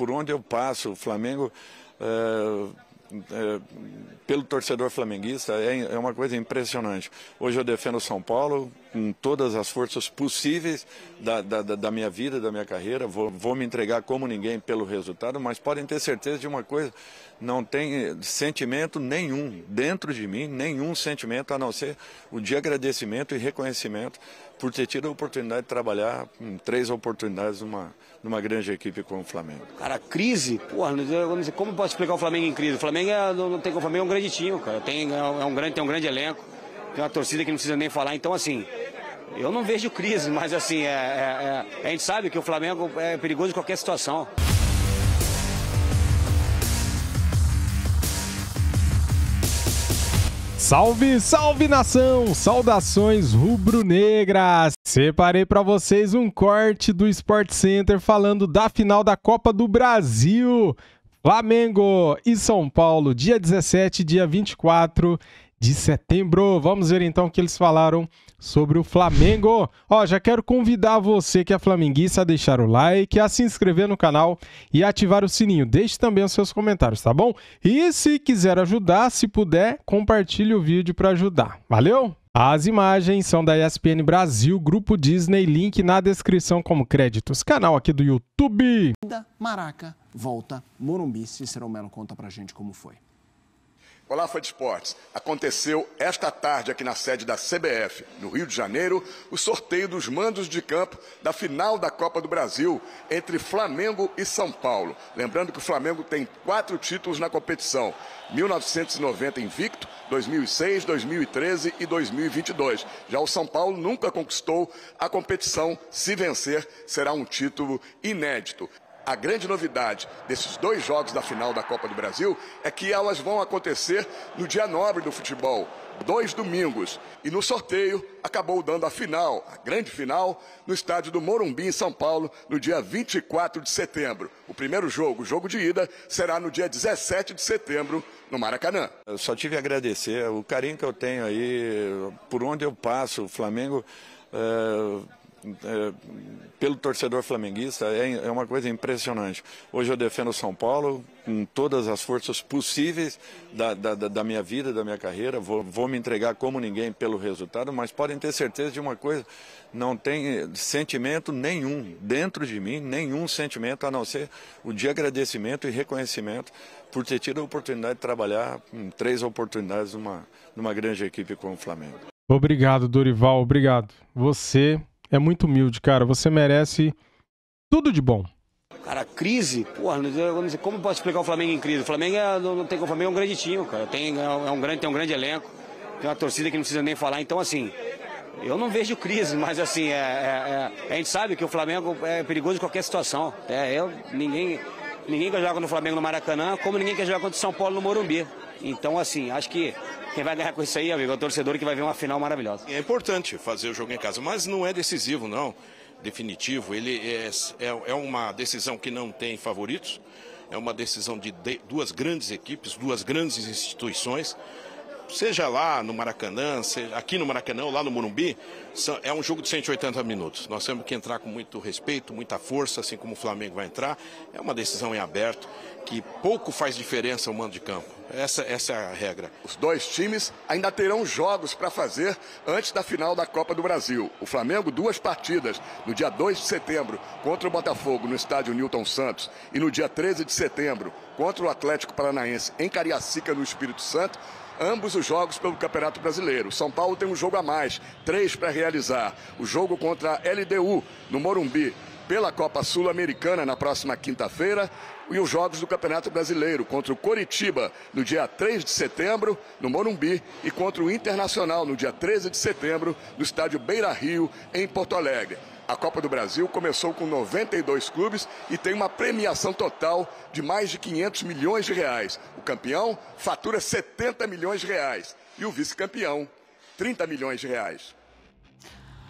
por onde eu passo, o Flamengo, pelo torcedor flamenguista, é uma coisa impressionante. Hoje eu defendo São Paulo com todas as forças possíveis da minha vida, da minha carreira. Vou me entregar como ninguém pelo resultado, mas podem ter certeza de uma coisa: não tem sentimento nenhum dentro de mim, nenhum sentimento, a não ser o de agradecimento e reconhecimento por ter tido a oportunidade de trabalhar em 3 oportunidades numa grande equipe como o Flamengo. Cara, crise? Porra, como posso explicar o Flamengo em crise? O Flamengo o Flamengo é um grande time, cara. Tem um grande elenco, tem uma torcida que não precisa nem falar. Então, assim, eu não vejo crise, mas assim, a gente sabe que o Flamengo é perigoso em qualquer situação. Salve, salve nação! Saudações rubro-negras! Separei para vocês um corte do Sport Center falando da final da Copa do Brasil. Flamengo e São Paulo, dia 17 e dia 24 de setembro. Vamos ver então o que eles falaram sobre o Flamengo. Ó, já quero convidar você que é flamenguista a deixar o like, a se inscrever no canal e ativar o sininho. Deixe também os seus comentários, tá bom? E se quiser ajudar, se puder, compartilhe o vídeo para ajudar. Valeu? As imagens são da ESPN Brasil, Grupo Disney, link na descrição como créditos. Canal aqui do YouTube. Maraca, volta, Morumbi. Cícero Melo conta pra gente como foi. Olá, fã de esportes. Aconteceu esta tarde aqui na sede da CBF, no Rio de Janeiro, o sorteio dos mandos de campo da final da Copa do Brasil entre Flamengo e São Paulo. Lembrando que o Flamengo tem 4 títulos na competição: 1990 invicto, 2006, 2013 e 2022. Já o São Paulo nunca conquistou a competição. Se vencer, será um título inédito. A grande novidade desses 2 jogos da final da Copa do Brasil é que elas vão acontecer no dia nobre do futebol, 2 domingos. E no sorteio acabou dando a final, a grande final, no estádio do Morumbi, em São Paulo, no dia 24 de setembro. O primeiro jogo, o jogo de ida, será no dia 17 de setembro, no Maracanã. Eu só tive a agradecer o carinho que eu tenho aí, por onde eu passo, o Flamengo... pelo torcedor flamenguista, é uma coisa impressionante. Hoje eu defendo São Paulo com todas as forças possíveis da minha vida, da minha carreira. Vou me entregar como ninguém pelo resultado, mas podem ter certeza de uma coisa: não tem sentimento nenhum dentro de mim, nenhum sentimento, a não ser o de agradecimento e reconhecimento por ter tido a oportunidade de trabalhar em 3 oportunidades numa grande equipe como o Flamengo. Obrigado, Dorival, obrigado. Você é muito humilde, cara. Você merece tudo de bom. Cara, crise? Porra, como posso explicar o Flamengo em crise? O Flamengo o Flamengo é um grande time, cara. Tem um grande elenco, tem uma torcida que não precisa nem falar. Então, assim, eu não vejo crise, mas assim, a gente sabe que o Flamengo é perigoso em qualquer situação. Ninguém quer jogar no Flamengo no Maracanã, como ninguém quer jogar contra o São Paulo no Morumbi. Então, assim, acho que quem vai ganhar com isso aí, amigo, é o torcedor que vai ver uma final maravilhosa. É importante fazer o jogo em casa, mas não é decisivo, não. Definitivo. Ele é uma decisão que não tem favoritos. É uma decisão de 2 grandes equipes, 2 grandes instituições. Seja lá no Maracanã, seja aqui no Maracanã ou lá no Morumbi, é um jogo de 180 minutos. Nós temos que entrar com muito respeito, muita força, assim como o Flamengo vai entrar. É uma decisão em aberto, que pouco faz diferença o mando de campo. Essa é a regra. Os 2 times ainda terão jogos para fazer antes da final da Copa do Brasil. O Flamengo, 2 partidas, no dia 2 de setembro, contra o Botafogo, no estádio Newton Santos, e no dia 13 de setembro, contra o Atlético Paranaense, em Cariacica, no Espírito Santo. Ambos os jogos pelo Campeonato Brasileiro. São Paulo tem um jogo a mais, 3 para realizar. O jogo contra a LDU, no Morumbi, pela Copa Sul-Americana, na próxima quinta-feira. E os jogos do Campeonato Brasileiro, contra o Coritiba, no dia 3 de setembro, no Morumbi, e contra o Internacional, no dia 13 de setembro, no estádio Beira-Rio, em Porto Alegre. A Copa do Brasil começou com 92 clubes e tem uma premiação total de mais de 500 milhões de reais. O campeão fatura 70 milhões de reais e o vice-campeão 30 milhões de reais.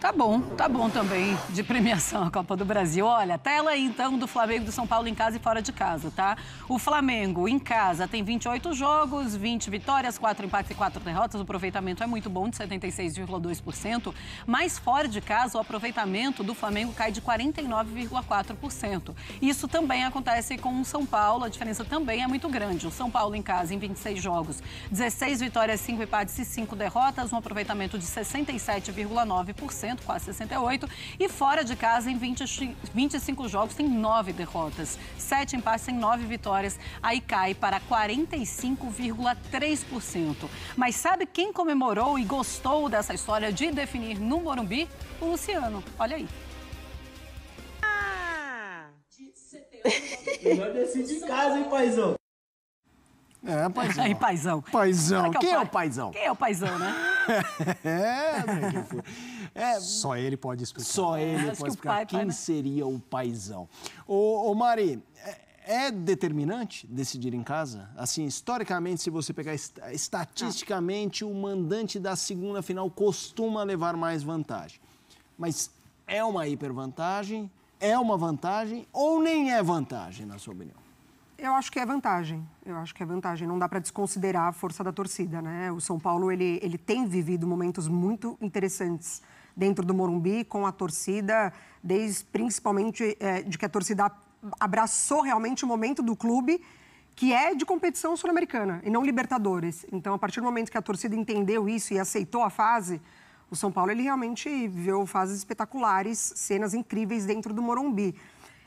Tá bom também de premiação a Copa do Brasil. Olha, tela aí então do Flamengo e do São Paulo em casa e fora de casa, tá? O Flamengo em casa tem 28 jogos, 20 vitórias, 4 empates e 4 derrotas. O aproveitamento é muito bom, de 76,2%. Mas fora de casa, o aproveitamento do Flamengo cai de 49,4%. Isso também acontece com o São Paulo, a diferença também é muito grande. O São Paulo em casa, em 26 jogos, 16 vitórias, 5 empates e 5 derrotas, um aproveitamento de 67,9%. Quase 68%, e fora de casa, em 25 jogos, tem 9 derrotas, 7 empates e 9 vitórias, aí cai para 45,3%. Mas sabe quem comemorou e gostou dessa história de definir no Morumbi? O Luciano, olha aí. Melhor decide em casa, hein, paizão? É, paizão. Aí, paizão. Paizão. Quem é o paizão? Quem é o paizão, né? Só ele pode explicar. Só ele pode explicar quem seria o paizão. Ô Mari, é determinante decidir em casa? Assim, historicamente, se você pegar estatisticamente, o mandante da segunda final costuma levar mais vantagem. Mas é uma hipervantagem? É uma vantagem ou nem é vantagem, na sua opinião? Eu acho que é vantagem. Não dá para desconsiderar a força da torcida, né? O São Paulo, ele tem vivido momentos muito interessantes dentro do Morumbi, com a torcida, desde principalmente de que a torcida abraçou realmente o momento do clube, que é de competição sul-americana e não Libertadores. Então, a partir do momento que a torcida entendeu isso e aceitou a fase, o São Paulo, ele realmente viveu fases espetaculares, cenas incríveis dentro do Morumbi.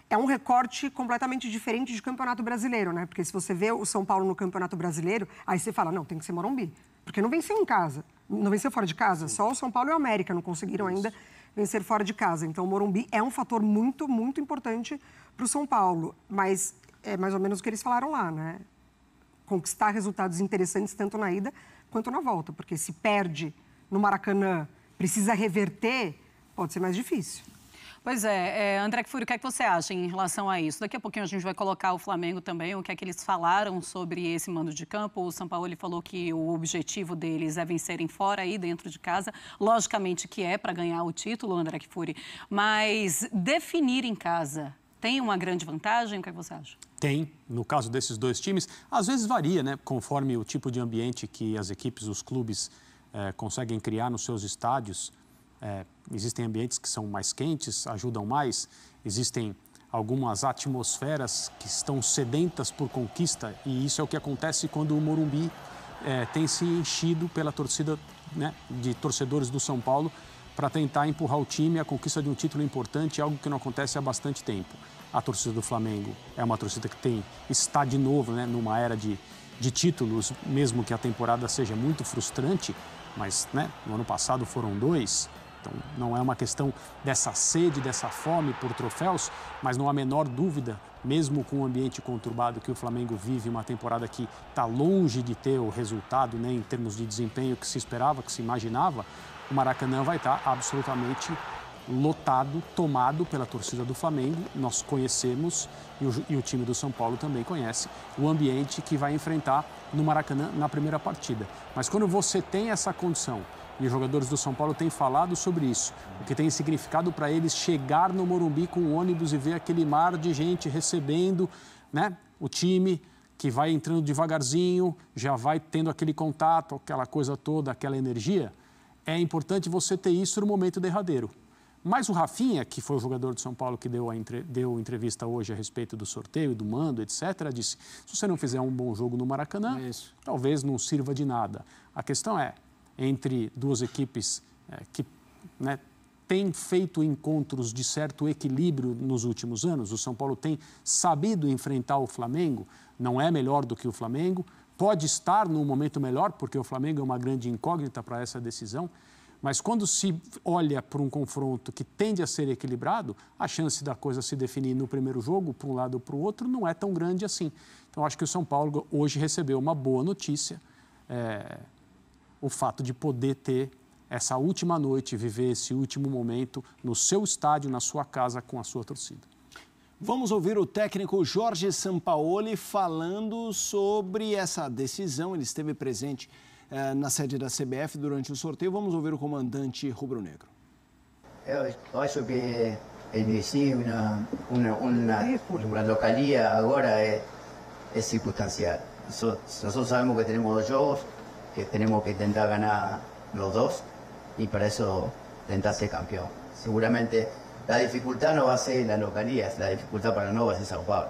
É um recorte completamente diferente de Campeonato Brasileiro, né? Porque se você vê o São Paulo no Campeonato Brasileiro, aí você fala, não, tem que ser Morumbi. Porque não venceu em casa, não venceu fora de casa. Só o São Paulo e o América não conseguiram ainda vencer fora de casa. Então, o Morumbi é um fator muito, muito importante para o São Paulo. Mas é mais ou menos o que eles falaram lá, né? Conquistar resultados interessantes tanto na ida quanto na volta. Porque se perde no Maracanã, precisa reverter, pode ser mais difícil. Pois é, André Kfouri, o que é que você acha em relação a isso? Daqui a pouquinho a gente vai colocar o Flamengo também, o que é que eles falaram sobre esse mando de campo. O Sampaoli falou que o objetivo deles é vencerem fora e dentro de casa. Logicamente que é para ganhar o título, André Kfouri, mas definir em casa tem uma grande vantagem? O que é que você acha? Tem, no caso desses dois times, às vezes varia, né? Conforme o tipo de ambiente que as equipes, os clubes conseguem criar nos seus estádios. Existem ambientes que são mais quentes, ajudam mais. Existem algumas atmosferas que estão sedentas por conquista. E isso é o que acontece quando o Morumbi tem se enchido pela torcida, né, de torcedores do São Paulo para tentar empurrar o time à conquista de um título importante, algo que não acontece há bastante tempo. A torcida do Flamengo é uma torcida que está de novo, né, numa era de títulos, mesmo que a temporada seja muito frustrante, mas, né, no ano passado foram 2. Então, não é uma questão dessa sede, dessa fome por troféus, mas não há a menor dúvida, mesmo com o ambiente conturbado que o Flamengo vive, uma temporada que está longe de ter o resultado, né, em termos de desempenho que se esperava, que se imaginava, o Maracanã vai estar absolutamente lotado, tomado pela torcida do Flamengo. Nós conhecemos, e o time do São Paulo também conhece, o ambiente que vai enfrentar no Maracanã na primeira partida. Mas quando você tem essa condição, e os jogadores do São Paulo têm falado sobre isso, o que tem significado para eles chegar no Morumbi com o ônibus e ver aquele mar de gente recebendo, né, o time que vai entrando devagarzinho, já vai tendo aquele contato, aquela coisa toda, aquela energia. É importante você ter isso no momento derradeiro. Mas o Rafinha, que foi o jogador do São Paulo que deu entrevista hoje a respeito do sorteio, do mando, etc., disse, se você não fizer um bom jogo no Maracanã, talvez não sirva de nada. A questão é, entre duas equipes que, né, têm feito encontros de certo equilíbrio nos últimos anos. O São Paulo tem sabido enfrentar o Flamengo, não é melhor do que o Flamengo, pode estar num momento melhor, porque o Flamengo é uma grande incógnita para essa decisão, mas quando se olha para um confronto que tende a ser equilibrado, a chance da coisa se definir no primeiro jogo, para um lado ou para o outro, não é tão grande assim. Então, acho que o São Paulo hoje recebeu uma boa notícia, o fato de poder ter essa última noite, viver esse último momento no seu estádio, na sua casa, com a sua torcida. Vamos ouvir o técnico Jorge Sampaoli falando sobre essa decisão. Ele esteve presente na sede da CBF durante o sorteio. Vamos ouvir o comandante rubro-negro. Eu acho que ele sim, uma localidade agora é circunstancial. Nosotros sabemos que temos 2 jogos, que temos que tentar ganhar os 2 e para isso tentar ser campeão. Seguramente a dificuldade não vai ser na localidade, a dificuldade para nós vai ser São Paulo.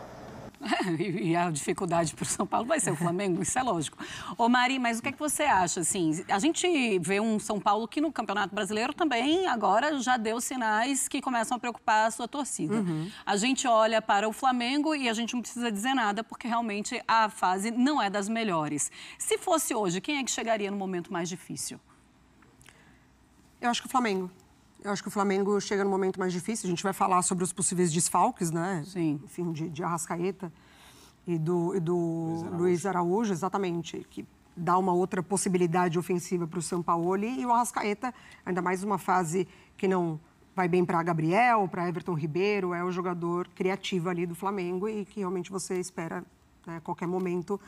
E a dificuldade para o São Paulo vai ser o Flamengo, isso é lógico. Ô Mari, mas o que é que você acha? Assim, a gente vê um São Paulo que no Campeonato Brasileiro também agora já deu sinais que começam a preocupar a sua torcida. A gente olha para o Flamengo e a gente não precisa dizer nada porque realmente a fase não é das melhores. Se fosse hoje, quem é que chegaria no momento mais difícil? Eu acho que o Flamengo. Eu acho que o Flamengo chega no momento mais difícil. A gente vai falar sobre os possíveis desfalques, né? Sim. Enfim, de Arrascaeta e do Luiz Araújo, exatamente, que dá uma outra possibilidade ofensiva para o Sampaoli. E o Arrascaeta, ainda mais uma fase que não vai bem para Gabriel, para Everton Ribeiro, é o jogador criativo ali do Flamengo e que realmente você espera, né, a qualquer momento,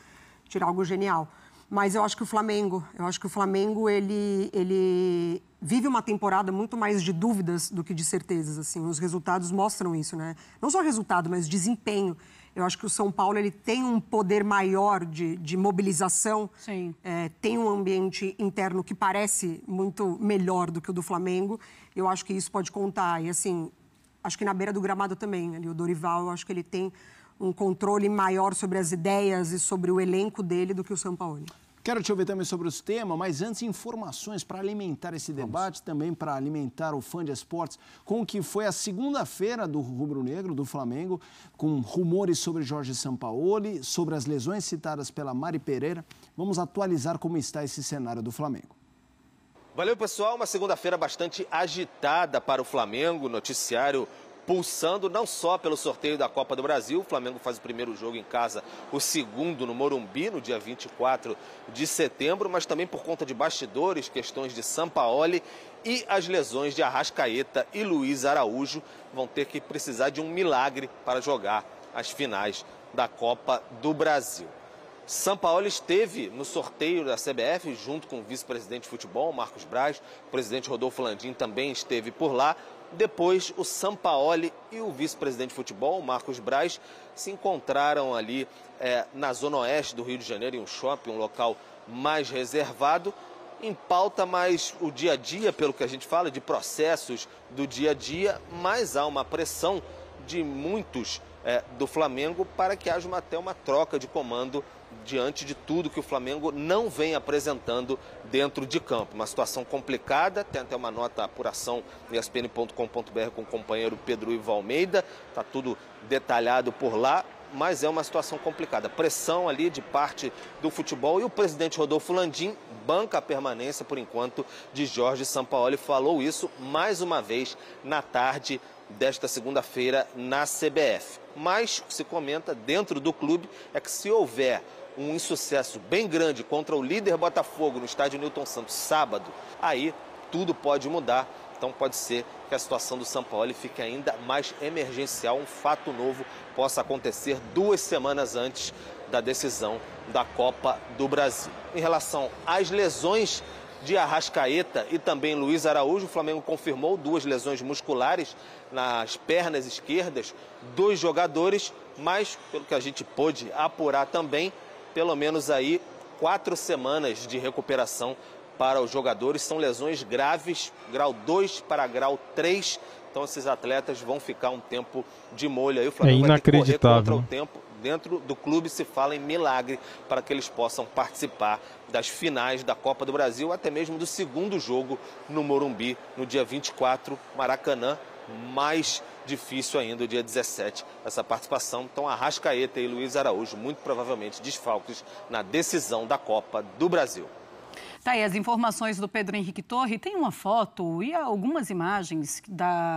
tirar algo genial. Mas eu acho que o Flamengo, ele vive uma temporada muito mais de dúvidas do que de certezas, assim. Os resultados mostram isso, né? Não só resultado, mas desempenho. Eu acho que o São Paulo ele tem um poder maior de mobilização. Sim. Tem um ambiente interno que parece muito melhor do que o do Flamengo. Eu acho que isso pode contar. E, assim, acho que na beira do gramado também, ali, o Dorival, eu acho que ele tem um controle maior sobre as ideias e sobre o elenco dele do que o Sampaoli. Quero te ouvir também sobre os temas, mas antes informações para alimentar esse debate, também para alimentar o fã de esportes, com o que foi a segunda-feira do Rubro Negro, do Flamengo, com rumores sobre Jorge Sampaoli, sobre as lesões citadas pela Mari Pereira. Vamos atualizar como está esse cenário do Flamengo. Valeu, pessoal. Uma segunda-feira bastante agitada para o Flamengo, noticiário pulsando não só pelo sorteio da Copa do Brasil. O Flamengo faz o primeiro jogo em casa, o segundo no Morumbi, no dia 24 de setembro, mas também por conta de bastidores, questões de Sampaoli e as lesões de Arrascaeta e Luiz Araújo vão ter que precisar de um milagre para jogar as finais da Copa do Brasil. Sampaoli esteve no sorteio da CBF junto com o vice-presidente de futebol, Marcos Braz, o presidente Rodolfo Landim também esteve por lá. Depois, o Sampaoli e o vice-presidente de futebol, Marcos Braz, se encontraram ali na zona oeste do Rio de Janeiro, em um shopping, um local mais reservado. Em pauta mais o dia a dia, pelo que a gente fala, de processos do dia a dia, mas há uma pressão de muitos do Flamengo para que haja até uma troca de comando diante de tudo que o Flamengo não vem apresentando dentro de campo. Uma situação complicada, tem até uma nota apuração em ESPN.com.br com o companheiro Pedro Ivo Almeida, está tudo detalhado por lá, mas é uma situação complicada. Pressão ali de parte do futebol e o presidente Rodolfo Landim banca a permanência, por enquanto, de Jorge Sampaoli. Falou isso mais uma vez na tarde desta segunda-feira na CBF. Mas o que se comenta dentro do clube é que se houver um insucesso bem grande contra o líder Botafogo no estádio Newton Santos sábado, aí tudo pode mudar. Então pode ser que a situação do Sampaoli fique ainda mais emergencial, um fato novo possa acontecer 2 semanas antes da decisão da Copa do Brasil. Em relação às lesões de Arrascaeta e também Luiz Araújo, o Flamengo confirmou 2 lesões musculares nas pernas esquerdas, 2 jogadores, mas pelo que a gente pôde apurar também, pelo menos aí 4 semanas de recuperação para os jogadores. São lesões graves, grau 2 para grau 3. Então esses atletas vão ficar um tempo de molho aí. O Flamengo vai ter que correr contra o tempo. Dentro do clube se fala em milagre para que eles possam participar das finais da Copa do Brasil, até mesmo do segundo jogo no Morumbi, no dia 24, Maracanã. Mais difícil ainda o dia 17, essa participação. Então, Arrascaeta e Luiz Araújo, muito provavelmente desfalques na decisão da Copa do Brasil. Tá aí as informações do Pedro Henrique Torre. Tem uma foto e algumas imagens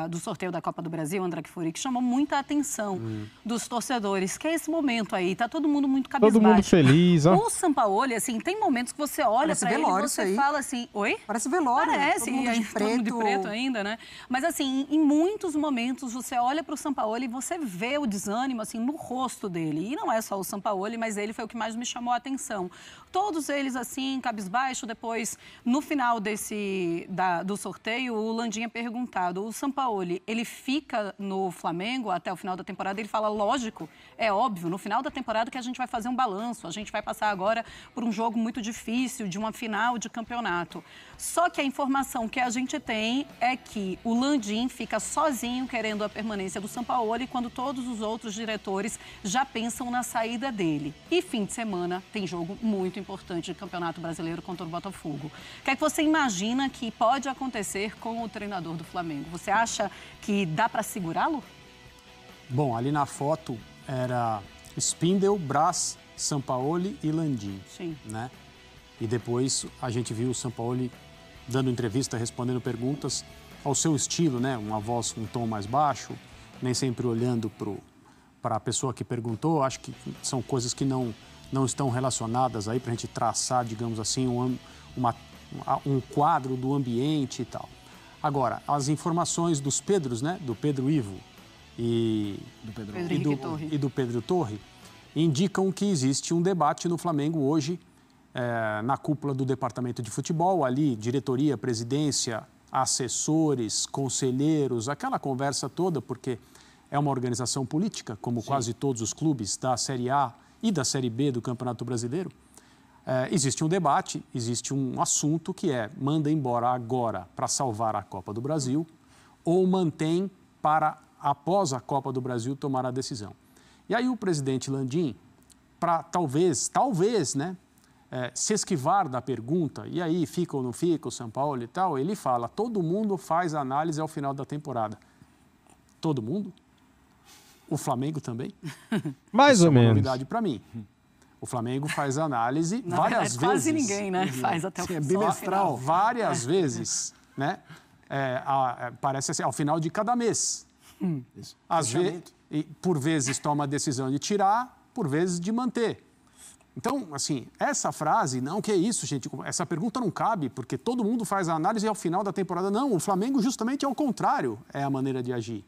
do sorteio da Copa do Brasil, André Kfouri, que chamou muita atenção dos torcedores, que é esse momento aí. Tá todo mundo muito cabisbaixo. Todo mundo feliz, ó. O Sampaoli, assim, tem momentos que você olha para ele e você fala assim... Oi? Parece velório. Parece. Todo mundo de preto. Todo mundo de preto ainda, né? Mas, assim, em muitos momentos você olha para o Sampaoli e você vê o desânimo, assim, no rosto dele. E não é só o Sampaoli, mas ele foi o que mais me chamou a atenção. Todos eles, assim, cabisbaixo, depois, no final do sorteio, o Landim é perguntado, o Sampaoli, ele fica no Flamengo até o final da temporada? Ele fala, lógico, é óbvio, no final da temporada que a gente vai fazer um balanço, a gente vai passar agora por um jogo muito difícil, de uma final de campeonato. Só que a informação que a gente tem é que o Landim fica sozinho querendo a permanência do Sampaoli quando todos os outros diretores já pensam na saída dele. E fim de semana tem jogo muito importante de Campeonato Brasileiro contra o Botafogo. O que é que você imagina que pode acontecer com o treinador do Flamengo? Você acha que dá para segurá-lo? Bom, ali na foto era Spindel, Braz, Sampaoli e Landim. Sim. Né? E depois a gente viu o Sampaoli dando entrevista, respondendo perguntas ao seu estilo, né? Uma voz, um tom mais baixo, nem sempre olhando para a pessoa que perguntou. Acho que são coisas que não estão relacionadas aí para a gente traçar, digamos assim, um quadro do ambiente e tal. Agora, as informações dos Pedros, né? Do Pedro Ivo e do Pedro Torre, indicam que existe um debate no Flamengo hoje, na cúpula do departamento de futebol, ali, diretoria, presidência, assessores, conselheiros, aquela conversa toda, porque é uma organização política, como quase todos os clubes da Série A e da Série B do Campeonato Brasileiro. Existe um debate, existe um assunto que manda embora agora para salvar a Copa do Brasil ou mantém para, após a Copa do Brasil, tomar a decisão. E aí o presidente Landim, para talvez, né, se esquivar da pergunta, e aí fica ou não fica o São Paulo e tal, ele fala, todo mundo faz análise ao final da temporada. Todo mundo? O Flamengo também? Mais ou menos. Isso é uma novidade para mim. O Flamengo faz análise várias vezes. Quase ninguém, né? Faz até o final. Bimestral. Várias vezes, né? Parece assim, ao final de cada mês. Às vezes, por vezes toma a decisão de tirar, por vezes de manter. Então, assim, essa frase, não, que é isso, gente, essa pergunta não cabe, porque todo mundo faz a análise ao final da temporada. Não, o Flamengo justamente é o contrário, é a maneira de agir.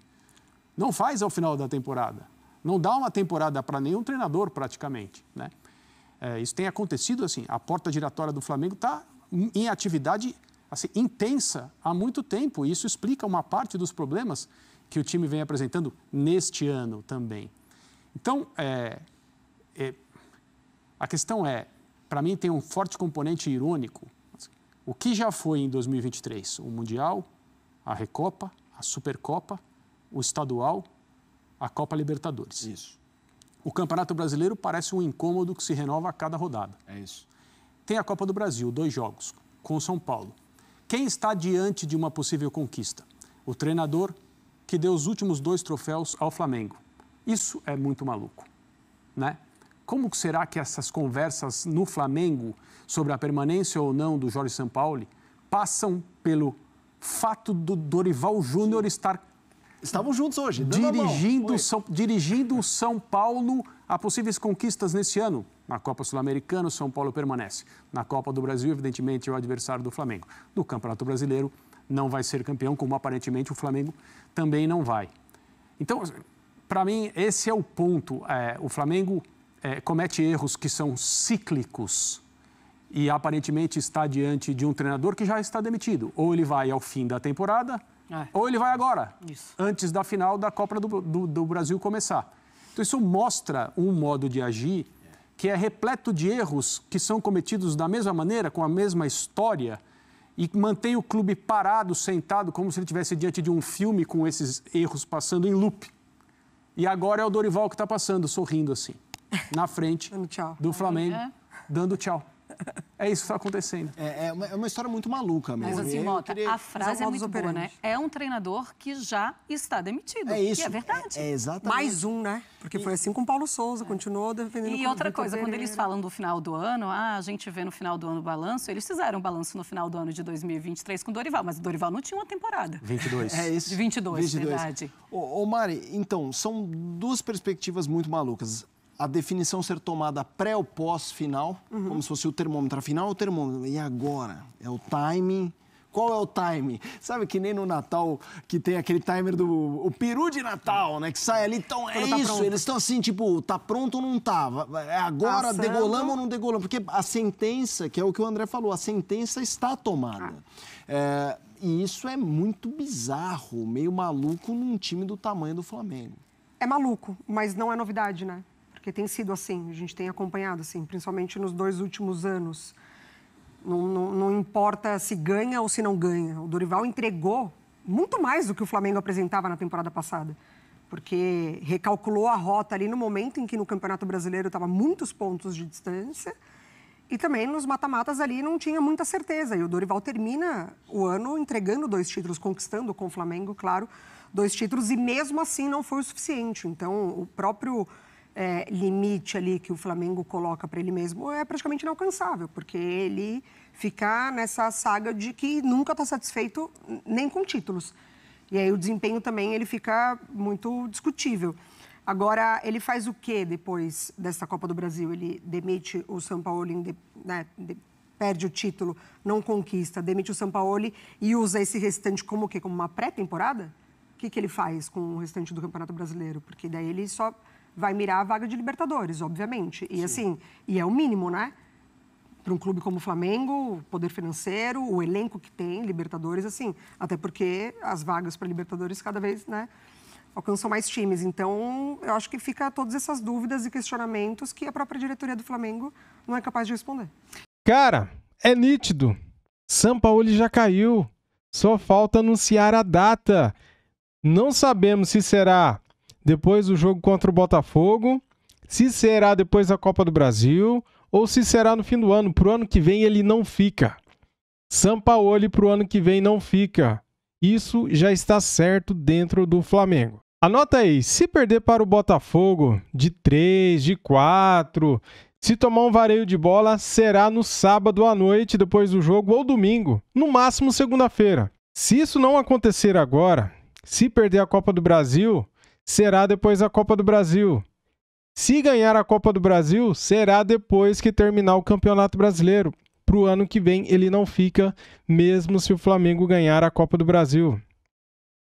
Não faz ao final da temporada. Não dá uma temporada para nenhum treinador, praticamente, né? Isso tem acontecido, assim, a porta giratória do Flamengo está em atividade assim, intensa há muito tempo, e isso explica uma parte dos problemas que o time vem apresentando neste ano também. Então, a questão para mim, tem um forte componente irônico. O que já foi em 2023? O Mundial, a Recopa, a Supercopa, o Estadual, a Copa Libertadores. Isso. O Campeonato Brasileiro parece um incômodo que se renova a cada rodada. É isso. Tem a Copa do Brasil, 2 jogos, com o São Paulo. Quem está diante de uma possível conquista? O treinador que deu os últimos 2 troféus ao Flamengo. Isso é muito maluco, né? Como será que essas conversas no Flamengo sobre a permanência ou não do Jorge Sampaoli passam pelo fato do Dorival Júnior estar... Estavam juntos hoje, dirigindo o São Paulo a possíveis conquistas nesse ano. Na Copa Sul-Americana, o São Paulo permanece. Na Copa do Brasil, evidentemente, é o adversário do Flamengo. No Campeonato Brasileiro, não vai ser campeão, como aparentemente o Flamengo também não vai. Então, para mim, esse é o ponto. O Flamengo comete erros que são cíclicos e aparentemente está diante de um treinador que já está demitido. Ou ele vai ao fim da temporada, ou ele vai agora, antes da final da Copa do Brasil começar. Então isso mostra um modo de agir que é repleto de erros que são cometidos da mesma maneira, com a mesma história, e mantém o clube parado, sentado, como se ele estivesse diante de um filme com esses erros passando em loop. E agora é o Dorival que está passando, sorrindo assim, na frente do Flamengo, dando tchau. É isso que está acontecendo. É uma história muito maluca mesmo. Mas assim, Mota, a frase é muito boa, né? É um treinador que já está demitido. É isso. E é verdade. É exatamente. Mais um, né? Porque foi assim com o Paulo Souza, continuou defendendo... E outra coisa, quando eles falam do final do ano, a gente vê no final do ano o balanço, eles fizeram um balanço no final do ano de 2023 com o Dorival, mas o Dorival não tinha uma temporada. 22. É isso. De 22, verdade. Ô Mari, então, são 2 perspectivas muito malucas. A definição ser tomada pré ou pós-final, como se fosse o termômetro. Afinal, é o termômetro. E agora? É o timing? Qual é o time? Sabe que nem no Natal, que tem aquele timer o peru de Natal, né? Que sai ali, então é isso. Pronto. Eles estão assim, tipo, tá pronto ou não tá? É agora, Passando. degolamos ou não degolamos? Porque a sentença, que é o que o André falou, a sentença está tomada. E isso é muito bizarro, meio maluco num time do tamanho do Flamengo. É maluco, mas não é novidade, né? Porque tem sido assim, a gente tem acompanhado assim, principalmente nos 2 últimos anos. Não importa se ganha ou se não ganha. O Dorival entregou muito mais do que o Flamengo apresentava na temporada passada. Porque recalculou a rota ali no momento em que no Campeonato Brasileiro estava muitos pontos de distância. E também nos mata-matas ali não tinha muita certeza. E o Dorival termina o ano entregando 2 títulos, conquistando com o Flamengo, claro, 2 títulos. E mesmo assim não foi o suficiente. Então o próprio limite ali que o Flamengo coloca para ele mesmo é praticamente inalcançável, porque ele fica nessa saga de que nunca está satisfeito nem com títulos. E aí o desempenho também ele fica muito discutível. Agora, ele faz o quê depois dessa Copa do Brasil? Ele demite o Sampaoli, perde o título, não conquista, demite o Sampaoli e usa esse restante como o quê? Como uma pré-temporada? O que ele faz com o restante do Campeonato Brasileiro? Porque daí ele só vai mirar a vaga de Libertadores, obviamente. E assim, e é o mínimo, né? Para um clube como o Flamengo, o poder financeiro, o elenco que tem, Libertadores, assim. Até porque as vagas para Libertadores cada vez, né, alcançam mais times. Então, eu acho que fica todas essas dúvidas e questionamentos que a própria diretoria do Flamengo não é capaz de responder. Cara, é nítido. Sampaoli já caiu. Só falta anunciar a data. Não sabemos se será depois do jogo contra o Botafogo, se será depois da Copa do Brasil ou se será no fim do ano. Pro ano que vem ele não fica. Sampaoli pro ano que vem não fica. Isso já está certo dentro do Flamengo. Anota aí, se perder para o Botafogo de 3, de 4, se tomar um vareio de bola, será no sábado à noite depois do jogo ou domingo, no máximo segunda-feira. Se isso não acontecer agora, se perder a Copa do Brasil, será depois da Copa do Brasil. Se ganhar a Copa do Brasil, será depois que terminar o Campeonato Brasileiro. Para o ano que vem, ele não fica, mesmo se o Flamengo ganhar a Copa do Brasil.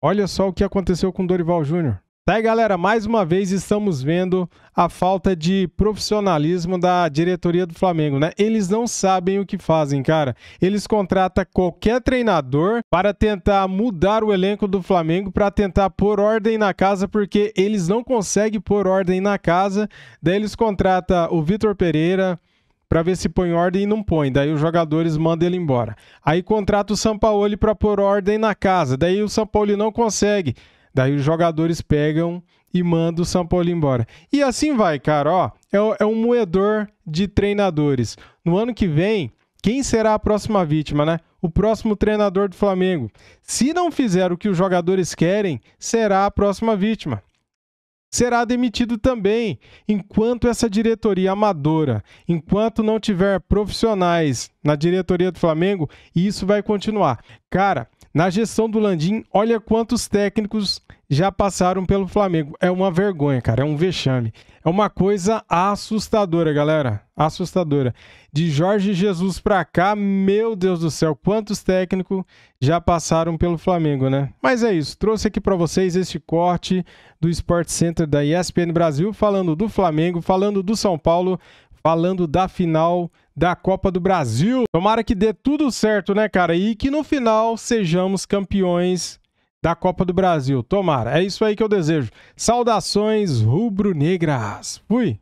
Olha só o que aconteceu com o Dorival Júnior. Tá aí, galera, mais uma vez estamos vendo a falta de profissionalismo da diretoria do Flamengo, né? Eles não sabem o que fazem, cara. Eles contratam qualquer treinador para tentar mudar o elenco do Flamengo, para tentar pôr ordem na casa, porque eles não conseguem pôr ordem na casa. Daí eles contratam o Vitor Pereira para ver se põe ordem e não põe. Daí os jogadores mandam ele embora. Aí contrata o Sampaoli para pôr ordem na casa. Daí o Sampaoli não consegue. Daí os jogadores pegam e mandam o Sampaoli embora. E assim vai, cara. Ó, é um moedor de treinadores. No ano que vem, quem será a próxima vítima, né? O próximo treinador do Flamengo. Se não fizer o que os jogadores querem, será a próxima vítima. Será demitido também, enquanto essa diretoria amadora, enquanto não tiver profissionais na diretoria do Flamengo, isso vai continuar. Cara, na gestão do Landim, olha quantos técnicos já passaram pelo Flamengo. É uma vergonha, cara, é um vexame. É uma coisa assustadora, galera, assustadora. De Jorge Jesus pra cá, meu Deus do céu, quantos técnicos já passaram pelo Flamengo, né? Mas é isso, trouxe aqui pra vocês este corte do Sport Center da ESPN Brasil, falando do Flamengo, falando do São Paulo, falando da final da Copa do Brasil. Tomara que dê tudo certo, né, cara? E que no final sejamos campeões da Copa do Brasil. Tomara. É isso aí que eu desejo. Saudações rubro-negras. Fui!